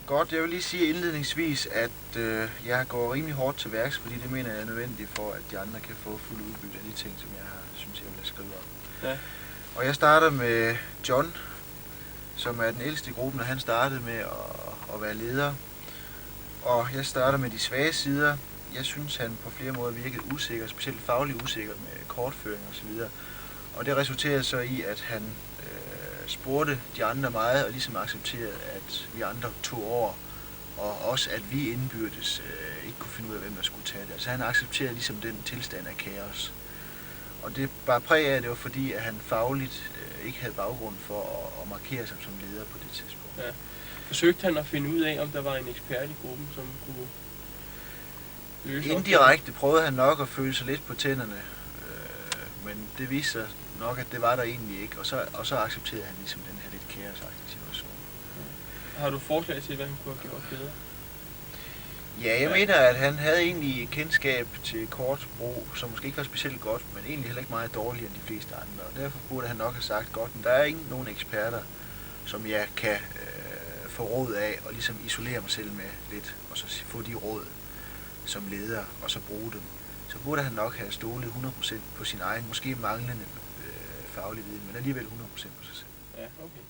Godt, jeg vil lige sige indledningsvis, at jeg går rimelig hårdt til værks, fordi det mener jeg er nødvendigt for, at de andre kan få fuld udbytte af de ting, som synes, jeg vil have skrevet om. Ja. Og jeg starter med John, som er den ældste i gruppen, og han startede med at være leder. Og jeg starter med de svage sider. Jeg synes, han på flere måder virkede usikker, specielt fagligt usikker med kortføring osv. Og det resulterede så i, at han spurgte de andre meget, og ligesom accepterede, at vi andre tog over, og også at vi indbyrdes ikke kunne finde ud af, hvem der skulle tage det. Altså han accepterede ligesom den tilstand af kaos. Og det bare præg af, at det var fordi, at han fagligt ikke havde baggrund for at markere sig som leder på det tidspunkt. Ja. Forsøgte han at finde ud af, om der var en ekspert i gruppen, som kunne løse indirekte prøvede han nok at føle sig lidt på tænderne, men det viste sig nok, at det var der egentlig ikke, og så accepterede han ligesom den her lidt kaosagtige situation. Ja. Har du forslag til, hvad han kunne have gjort bedre? Ja, jeg mener, at han havde egentlig kendskab til kortbrug, som måske ikke var specielt godt, men egentlig heller ikke meget dårligere end de fleste andre. Og derfor burde han nok have sagt godt, men der er ikke nogen eksperter, som jeg kan få råd af og ligesom isolere mig selv med lidt, og så få de råd som leder, og så bruge dem. Så burde han nok have stolet 100% på sin egen, måske manglende faglig viden, men alligevel 100% på sig selv. Ja, okay.